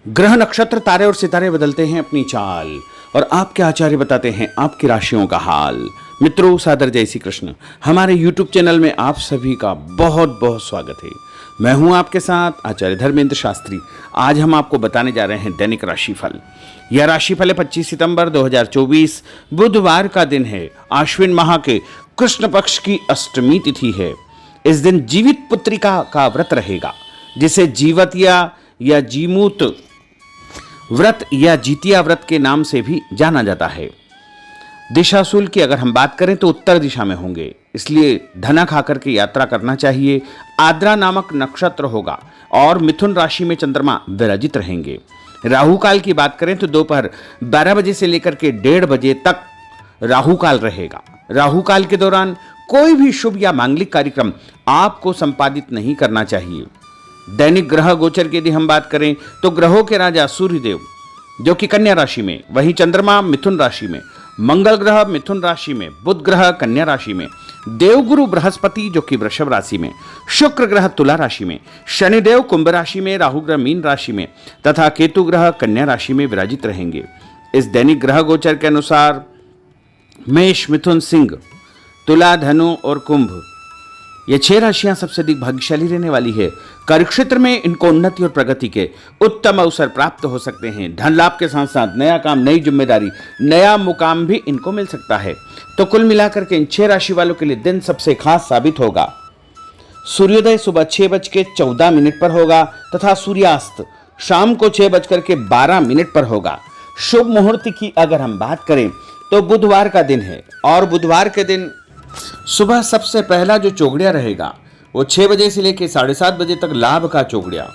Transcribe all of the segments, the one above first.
ग्रह नक्षत्र तारे और सितारे बदलते हैं अपनी चाल और आपके आचार्य बताते हैं आपकी राशियों का हाल। मित्रों, सादर जय श्री कृष्ण। हमारे YouTube चैनल में आप सभी का बहुत बहुत स्वागत है। मैं हूं आपके साथ आचार्य धर्मेंद्र शास्त्री। आज हम आपको बताने जा रहे हैं दैनिक राशिफल। यह राशिफल है 25 सितंबर 2024 बुधवार का दिन है। आश्विन माह के कृष्ण पक्ष की अष्टमी तिथि है। इस दिन जीवित पुत्रिका का व्रत रहेगा, जिसे जीवतिया या जीमूत व्रत या जीतिया व्रत के नाम से भी जाना जाता है। दिशाशूल की अगर हम बात करें तो उत्तर दिशा में होंगे, इसलिए धना खाकर के यात्रा करना चाहिए। आद्रा नामक नक्षत्र होगा और मिथुन राशि में चंद्रमा विराजित रहेंगे। राहु काल की बात करें तो दोपहर 12 बजे से लेकर के 1:30 बजे तक राहु काल रहेगा। राहु काल के दौरान कोई भी शुभ या मांगलिक कार्यक्रम आपको संपादित नहीं करना चाहिए। दैनिक ग्रह गोचर की यदि हम बात करें तो ग्रहों के राजा सूर्यदेव जो कि कन्या राशि में, वहीं चंद्रमा मिथुन राशि में, मंगल ग्रह मिथुन राशि में, बुध ग्रह कन्या राशि में, देवगुरु बृहस्पति जो कि वृषभ राशि में, शुक्र ग्रह तुला राशि में, शनिदेव कुंभ राशि में, राहु ग्रह मीन राशि में तथा केतु ग्रह कन्या राशि में विराजित रहेंगे। इस दैनिक ग्रह गोचर के अनुसार मेष, मिथुन, सिंह, तुला, धनु और कुंभ, ये 6 राशियां सबसे अधिक भाग्यशाली रहने वाली है। कार्यक्षेत्र में इनको उन्नति और प्रगति के उत्तम अवसर प्राप्त हो सकते हैं। धन लाभ के साथ साथ नया काम, नई जिम्मेदारी, नया मुकाम भी इनको मिल सकता है। तो कुल मिलाकर के इन 6 राशि वालों के लिए दिन सबसे खास साबित होगा। सूर्योदय सुबह 6:14 पर होगा तथा सूर्यास्त शाम को 6:12 पर होगा। शुभ मुहूर्त की अगर हम बात करें तो बुधवार का दिन है और बुधवार के दिन सुबह सबसे पहला जो चौगड़िया रहेगा वो 6 बजे से लेकर 7:30 बजे तक लाभ का चौगड़िया,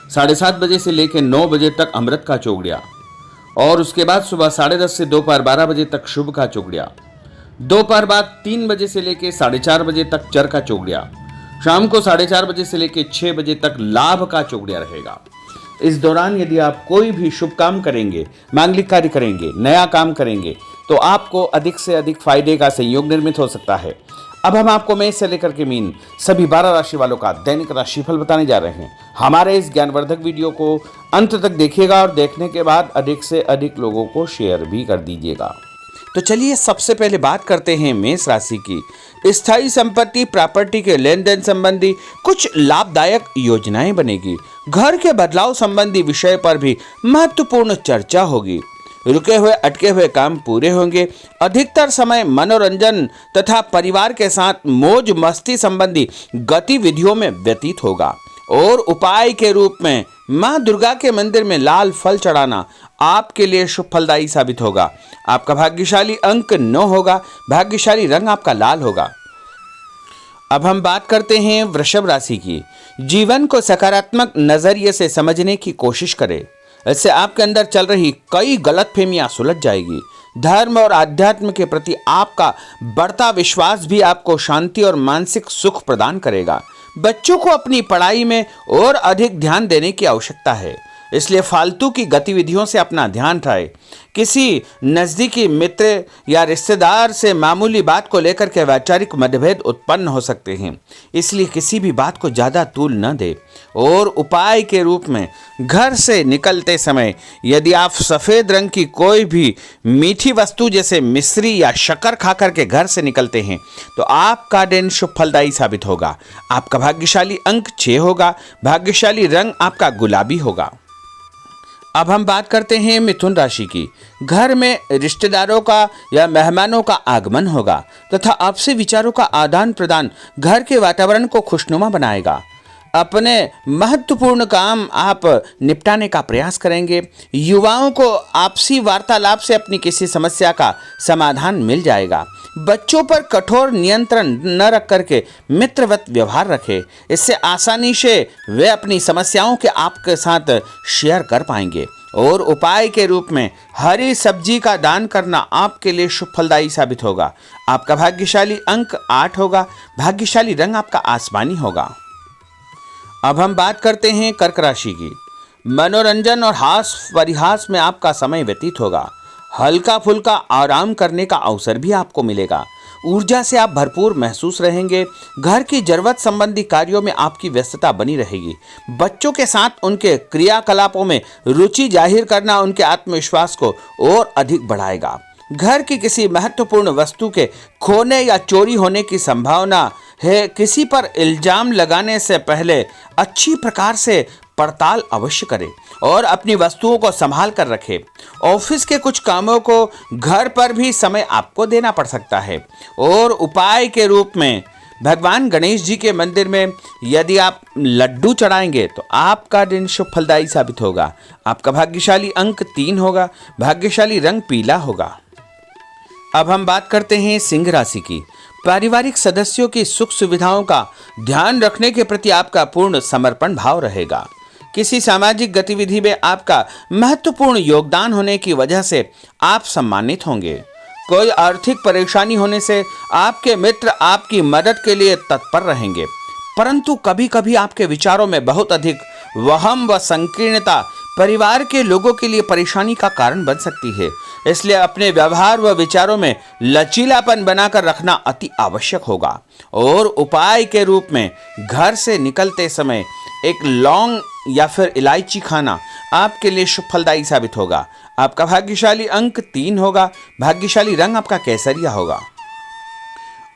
7:30 बजे से लेकर 9 बजे तक अमृत का चौगड़िया और उसके बाद सुबह 10:30 से दोपहर 12 बजे तक शुभ का चौगड़िया, दोपहर बाद 3 बजे से लेकर 4:30 बजे तक चर का चौगड़िया, शाम को 4:30 बजे से लेकर 6 बजे तक लाभ का चौगड़िया रहेगा। इस दौरान यदि आप कोई भी शुभ काम करेंगे, मांगलिक कार्य करेंगे, नया काम करेंगे तो आपको अधिक से अधिक फायदे का संयोग निर्मित हो सकता है। अब हम आपको मेष से लेकर के मीन सभी 12 राशि वालों का दैनिक राशिफल बताने जा रहे हैं। हमारे इस ज्ञानवर्धक वीडियो को अंत तक देखिएगा और देखने के बाद अधिक से अधिक लोगों को शेयर भी कर दीजिएगा। तो चलिए सबसे पहले बात करते हैं मेष राशि की। स्थायी संपत्ति, प्रॉपर्टी के लेन देन संबंधी कुछ लाभदायक योजनाएं बनेगी। घर के बदलाव संबंधी विषय पर भी महत्वपूर्ण चर्चा होगी। रुके हुए अटके हुए काम पूरे होंगे। अधिकतर समय मनोरंजन तथा परिवार के साथ मौज मस्ती संबंधी गतिविधियों में व्यतीत होगा और उपाय के रूप में मां दुर्गा के मंदिर में लाल फल चढ़ाना आपके लिए शुभ फलदायी साबित होगा। आपका भाग्यशाली अंक 9 होगा। भाग्यशाली रंग आपका लाल होगा। अब हम बात करते हैं वृषभ राशि की। जीवन को सकारात्मक नजरिए से समझने की कोशिश करें, इससे आपके अंदर चल रही कई गलतफहमियां सुलझ जाएगी। धर्म और आध्यात्म के प्रति आपका बढ़ता विश्वास भी आपको शांति और मानसिक सुख प्रदान करेगा। बच्चों को अपनी पढ़ाई में और अधिक ध्यान देने की आवश्यकता है, इसलिए फालतू की गतिविधियों से अपना ध्यान हटाएं। किसी नज़दीकी मित्र या रिश्तेदार से मामूली बात को लेकर के वैचारिक मतभेद उत्पन्न हो सकते हैं, इसलिए किसी भी बात को ज़्यादा तूल न दे। और उपाय के रूप में घर से निकलते समय यदि आप सफ़ेद रंग की कोई भी मीठी वस्तु जैसे मिश्री या शक्कर खा करके घर से निकलते हैं तो आपका दिन शुभ फलदायी साबित होगा। आपका भाग्यशाली अंक 6 होगा। भाग्यशाली रंग आपका गुलाबी होगा। अब हम बात करते हैं मिथुन राशि की। घर में रिश्तेदारों का या मेहमानों का आगमन होगा तथा आपसे विचारों का आदान प्रदान घर के वातावरण को खुशनुमा बनाएगा। अपने महत्वपूर्ण काम आप निपटाने का प्रयास करेंगे। युवाओं को आपसी वार्तालाप से अपनी किसी समस्या का समाधान मिल जाएगा। बच्चों पर कठोर नियंत्रण न रख करके मित्रवत व्यवहार रखें, इससे आसानी से वे अपनी समस्याओं के आपके साथ शेयर कर पाएंगे। और उपाय के रूप में हरी सब्जी का दान करना आपके लिए शुभ फलदायी साबित होगा। आपका भाग्यशाली अंक 8 होगा। भाग्यशाली रंग आपका आसमानी होगा। अब हम बात करते हैं कर्क राशि की। मनोरंजन और हास परिहास में आपका समय व्यतीत होगा। हल्का फुल्का आराम करने का अवसर भी आपको मिलेगा। ऊर्जा से आप भरपूर महसूस रहेंगे। घर की जरूरत संबंधी कार्यों में आपकी व्यस्तता बनी रहेगी। बच्चों के साथ उनके क्रियाकलापों में रुचि जाहिर करना उनके आत्मविश्वास को और अधिक बढ़ाएगा। घर की किसी महत्वपूर्ण वस्तु के खोने या चोरी होने की संभावना है। किसी पर इल्जाम लगाने से पहले अच्छी प्रकार से पड़ताल अवश्य करें और अपनी वस्तुओं को संभाल कर रखें। ऑफिस के कुछ कामों को घर पर भी समय आपको देना पड़ सकता है। और उपाय के रूप में भगवान गणेश जी के मंदिर में यदि आप लड्डू चढ़ाएंगे तो आपका दिन शुभ फलदायी साबित होगा। आपका भाग्यशाली अंक 3 होगा। भाग्यशाली रंग पीला होगा। अब हम बात करते हैं सिंह राशि की। पारिवारिक सदस्यों की सुख सुविधाओं का ध्यान रखने के प्रति आपका पूर्ण समर्पण भाव रहेगा। किसी सामाजिक गतिविधि में आपका महत्वपूर्ण योगदान होने की वजह से आप सम्मानित होंगे। कोई आर्थिक परेशानी होने से आपके मित्र आपकी मदद के लिए तत्पर रहेंगे, परंतु कभी कभी आपके विचारों में बहुत अधिक वहम व संकीर्णता परिवार के लोगों के लिए परेशानी का कारण बन सकती है। इसलिए अपने व्यवहार व विचारों में लचीलापन बनाकर रखना अति आवश्यक होगा। और उपाय के रूप में घर से निकलते समय एक लौंग या फिर इलायची खाना आपके लिए शुभ फलदायी साबित होगा। आपका भाग्यशाली अंक 3 होगा। भाग्यशाली रंग आपका केसरिया होगा।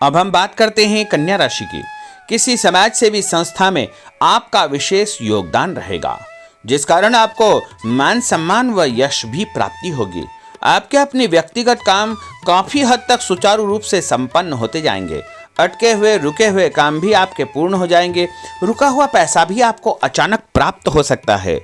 अब हम बात करते हैं कन्या राशि की। किसी समाज सेवी संस्था में आपका विशेष योगदान रहेगा, जिस कारण आपको मान सम्मान व यश भी प्राप्ति होगी। आपके अपने व्यक्तिगत काम काफी हद तक सुचारू रूप से संपन्न होते जाएंगे। अटके हुए रुके हुए काम भी आपके पूर्ण हो जाएंगे। रुका हुआ पैसा भी आपको अचानक प्राप्त हो सकता है।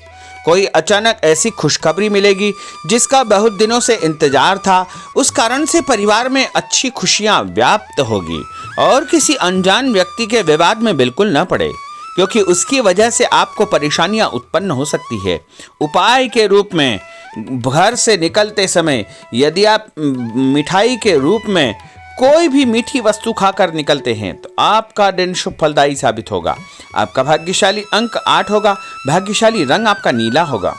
कोई अचानक ऐसी खुशखबरी मिलेगी जिसका बहुत दिनों से इंतजार था। उस कारण से परिवार में अच्छी खुशियां व्याप्त होगी और किसी अनजान व्यक्ति के विवाद में बिल्कुल न पड़े, क्योंकि उसकी वजह से आपको परेशानियां उत्पन्न हो सकती है। उपाय के रूप में घर से निकलते समय यदि आप मिठाई के रूप में कोई भी मीठी वस्तु खाकर निकलते हैं तो आपका दिन शुभ फलदायी साबित होगा। आपका भाग्यशाली अंक 8 होगा। भाग्यशाली रंग आपका नीला होगा।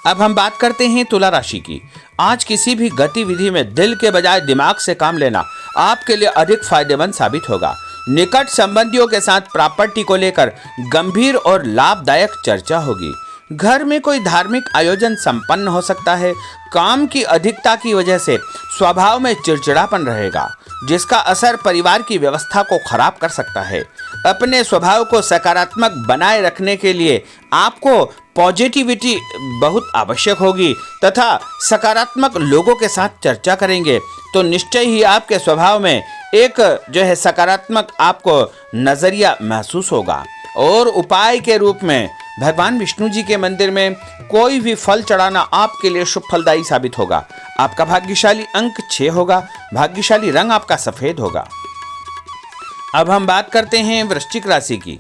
अब हम बात करते हैं तुला राशि की। आज किसी भी गतिविधि में दिल के बजाय दिमाग से काम लेना आपके लिए अधिक फायदेमंद साबित होगा। निकट संबंधियों के साथ प्रॉपर्टी को लेकर गंभीर और लाभदायक चर्चा होगी। घर में कोई धार्मिक आयोजन संपन्न हो सकता है। काम की अधिकता की वजह से स्वभाव में चिड़चिड़ापन रहेगा, जिसका असर परिवार की व्यवस्था को खराब कर सकता है। अपने स्वभाव को सकारात्मक बनाए रखने के लिए आपको पॉजिटिविटी बहुत आवश्यक होगी तथा सकारात्मक लोगों के साथ चर्चा करेंगे तो निश्चय ही आपके स्वभाव में एक सकारात्मक आपको नजरिया महसूस होगा। और उपाय के रूप में भगवान विष्णु जी के मंदिर में कोई भी फल चढ़ाना आपके लिए शुभ फलदायी साबित होगा। आपका भाग्यशाली अंक 6 होगा। भाग्यशाली रंग आपका सफेद होगा। अब हम बात करते हैं वृश्चिक राशि की।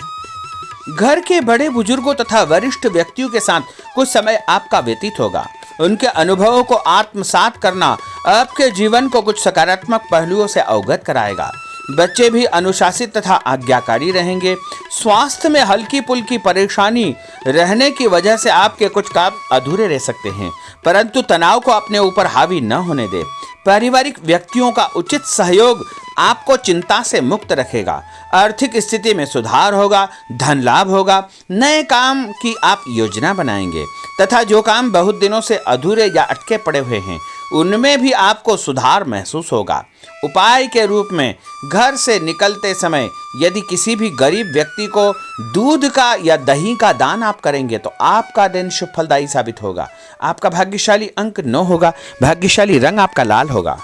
घर के बड़े बुजुर्गों तथा वरिष्ठ व्यक्तियों के साथ कुछ समय आपका व्यतीत होगा। उनके अनुभवों को आत्मसात करना आपके जीवन को कुछ सकारात्मक पहलुओं से अवगत कराएगा। बच्चे भी अनुशासित तथा आज्ञाकारी रहेंगे। स्वास्थ्य में हल्की पुल्की परेशानी रहने की वजह से आपके कुछ काम अधूरे रह सकते हैं, परंतु तनाव को अपने ऊपर हावी न होने दें। पारिवारिक व्यक्तियों का उचित सहयोग आपको चिंता से मुक्त रखेगा। आर्थिक स्थिति में सुधार होगा। धन लाभ होगा। नए काम की आप योजना बनाएंगे तथा जो काम बहुत दिनों से अधूरे या अटके पड़े हुए हैं उनमें भी आपको सुधार महसूस होगा। उपाय के रूप में घर से निकलते समय यदि किसी भी गरीब व्यक्ति को दूध का या दही का दान आप करेंगे तो आपका दिन शुभ फलदायी साबित होगा। आपका भाग्यशाली अंक 9 होगा। भाग्यशाली रंग आपका लाल होगा।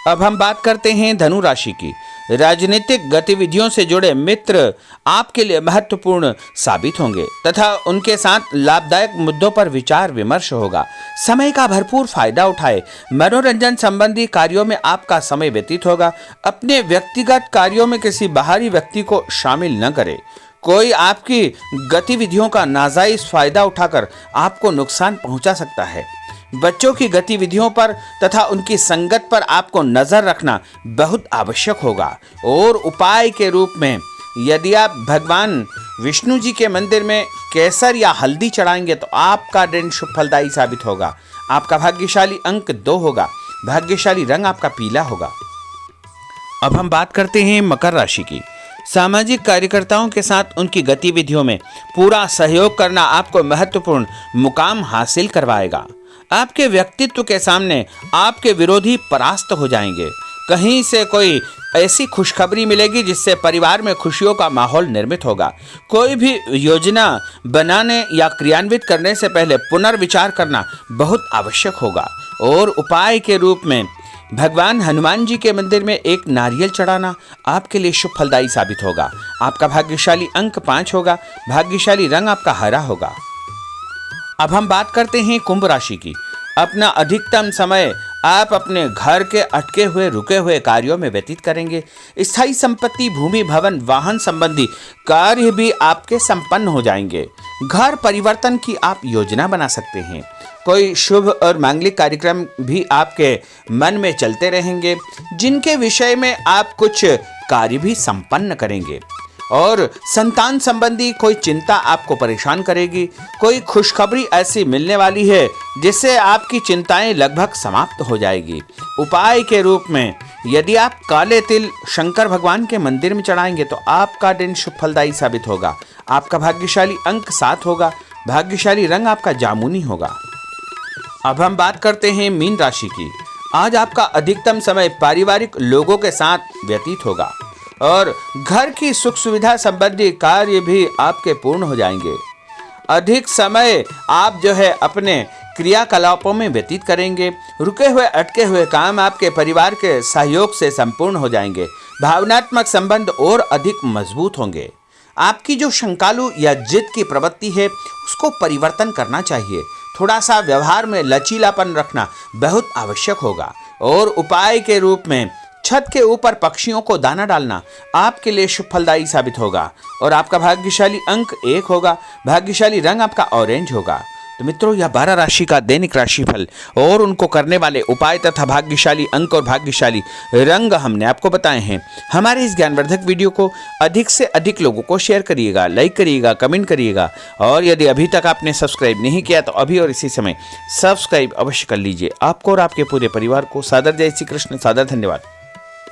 अब हम बात करते हैं धनु राशि की। राजनीतिक गतिविधियों से जुड़े मित्र आपके लिए महत्वपूर्ण साबित होंगे तथा उनके साथ लाभदायक मुद्दों पर विचार विमर्श होगा। समय का भरपूर फायदा उठाए। मनोरंजन संबंधी कार्यों में आपका समय व्यतीत होगा। अपने व्यक्तिगत कार्यों में किसी बाहरी व्यक्ति को शामिल न करें। कोई आपकी गतिविधियों का नाजायज फायदा उठाकर आपको नुकसान पहुंचा सकता है। बच्चों की गतिविधियों पर तथा उनकी संगत पर आपको नजर रखना बहुत आवश्यक होगा। और उपाय के रूप में यदि आप भगवान विष्णु जी के मंदिर में केसर या हल्दी चढ़ाएंगे तो आपका दिन शुभ फलदायी साबित होगा। आपका भाग्यशाली अंक 2 होगा। भाग्यशाली रंग आपका पीला होगा। अब हम बात करते हैं मकर राशि की। सामाजिक कार्यकर्ताओं के साथ उनकी गतिविधियों में पूरा सहयोग करना आपको महत्वपूर्ण मुकाम हासिल करवाएगा। आपके व्यक्तित्व के सामने आपके विरोधी परास्त हो जाएंगे। कहीं से कोई ऐसी खुशखबरी मिलेगी जिससे परिवार में खुशियों का माहौल निर्मित होगा। कोई भी योजना बनाने या क्रियान्वित करने से पहले पुनर्विचार करना बहुत आवश्यक होगा। और उपाय के रूप में भगवान हनुमान जी के मंदिर में एक नारियल चढ़ाना आपके लिए शुभ फलदायी साबित होगा। आपका भाग्यशाली अंक 5 होगा। भाग्यशाली रंग आपका हरा होगा। अब हम बात करते हैं कुंभ राशि की। अपना अधिकतम समय आप अपने घर के अटके हुए रुके हुए कार्यों में व्यतीत करेंगे। स्थायी संपत्ति, भूमि, भवन, वाहन संबंधी कार्य भी आपके संपन्न हो जाएंगे। घर परिवर्तन की आप योजना बना सकते हैं। कोई शुभ और मांगलिक कार्यक्रम भी आपके मन में चलते रहेंगे, जिनके विषय में आप कुछ कार्य भी संपन्न करेंगे। और संतान संबंधी कोई चिंता आपको परेशान करेगी। कोई खुशखबरी ऐसी मिलने वाली है जिससे आपकी चिंताएं लगभग समाप्त हो जाएगी। उपाय के रूप में यदि आप काले तिल शंकर भगवान के मंदिर में चढ़ाएंगे तो आपका दिन शुभ फलदायी साबित होगा। आपका भाग्यशाली अंक 7 होगा। भाग्यशाली रंग आपका जामुनी होगा। अब हम बात करते हैं मीन राशि की। आज आपका अधिकतम समय पारिवारिक लोगों के साथ व्यतीत होगा और घर की सुख सुविधा संबंधी कार्य भी आपके पूर्ण हो जाएंगे। अधिक समय आप अपने क्रियाकलापों में व्यतीत करेंगे। रुके हुए अटके हुए काम आपके परिवार के सहयोग से संपूर्ण हो जाएंगे। भावनात्मक संबंध और अधिक मजबूत होंगे। आपकी जो शंकालु या जिद की प्रवृत्ति है उसको परिवर्तन करना चाहिए। थोड़ा सा व्यवहार में लचीलापन रखना बहुत आवश्यक होगा। और उपाय के रूप में छत के ऊपर पक्षियों को दाना डालना आपके लिए शुभ फलदायी साबित होगा। और आपका भाग्यशाली अंक 1 होगा। भाग्यशाली रंग आपका ऑरेंज होगा। तो मित्रों, यह 12 राशि का दैनिक राशिफल और उनको करने वाले उपाय तथा भाग्यशाली अंक और भाग्यशाली रंग हमने आपको बताए हैं। हमारे इस ज्ञानवर्धक वीडियो को अधिक से अधिक लोगों को शेयर करिएगा, लाइक करिएगा, कमेंट करिएगा। और यदि अभी तक आपने सब्सक्राइब नहीं किया तो अभी और इसी समय सब्सक्राइब अवश्य कर लीजिए। आपको और आपके पूरे परिवार को सादर जय श्री कृष्ण, सादर धन्यवाद।